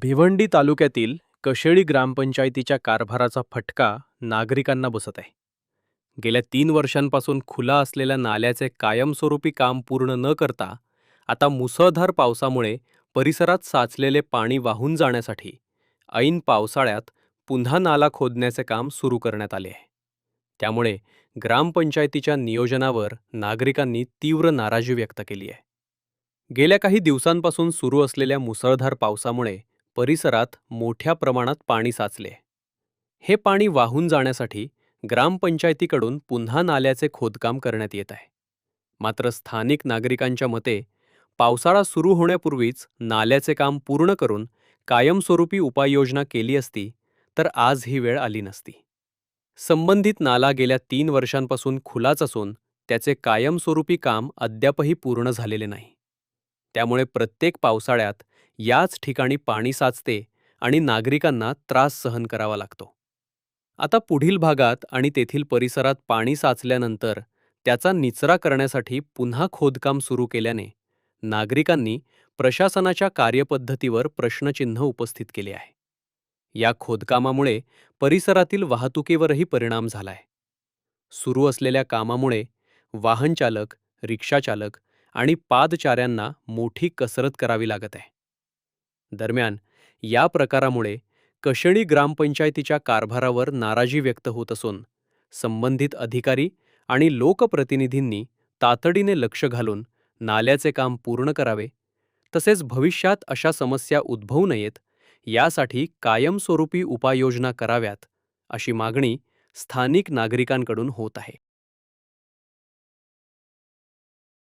भिवंडी तालुक्यातील कशेळी ग्रामपंचायतीच्या कारभाराचा फटका नागरिकांना बसत आहे. गेल्या 3 वर्षांपासून खुला असलेल्या नाल्याचे कायमस्वरूपी काम पूर्ण न करता आता मुसळधार पावसामुळे परिसरात साचलेले पाणी वाहून जाण्यासाठी ऐन पावसाळ्यात पुन्हा नाला खोदण्याचे काम सुरू करण्यात आले आहे. त्यामुळे ग्रामपंचायतीच्या नियोजनावर नागरिकांनी तीव्र नाराजी व्यक्त केली आहे. गेल्या काही दिवसांपासून सुरू असलेल्या मुसळधार पावसामुळे परिसरात मोठ्या प्रमाणात पाणी साचले. हे पाणी वाहून जाण्यासाठी ग्रामपंचायतीकडून पुन्हा नाल्याचे खोदकाम करण्यात येत आहे. मात्र स्थानिक नागरिकांच्या मते पावसाळा सुरू होण्यापूर्वीच नाल्याचे काम पूर्ण करून कायमस्वरूपी उपाययोजना केली असती तर आज ही वेळ आली नसती. संबंधित नाला गेल्या 3 वर्षांपासून खुलाच असून त्याचे कायमस्वरूपी काम अद्यापही पूर्ण झालेले नाही. त्यामुळे प्रत्येक पावसाळ्यात याच ठिकाणी पाणी साचते आणि नागरिकांना त्रास सहन करावा लागतो. आता पुढील भागात आणि तेथील परिसरात पाणी साचल्यानंतर त्याचा निचरा करण्यासाठी पुन्हा खोदकाम सुरू केल्याने नागरिकांनी प्रशासनाच्या कार्यपद्धतीवर प्रश्नचिन्ह उपस्थित केले आहे. या खोदकामामुळे परिसरातील वाहतुकीवरही परिणाम झालाय. सुरू असलेल्या कामामुळे वाहनचालक, रिक्षाचालक आणि पादचाऱ्यांना मोठी कसरत करावी लागत आहे. दरम्यान या प्रकारामुळे कशेळी ग्रामपंचायतीच्या कारभारावर नाराजी व्यक्त होत असून संबंधित अधिकारी आणि लोकप्रतिनिधींनी तातडीने लक्ष घालून नाल्याचे काम पूर्ण करावे, तसेच भविष्यात अशा समस्या उद्भवू नयेत यासाठी कायमस्वरूपी उपाययोजना कराव्यात, अशी मागणी स्थानिक नागरिकांकडून होत आहे.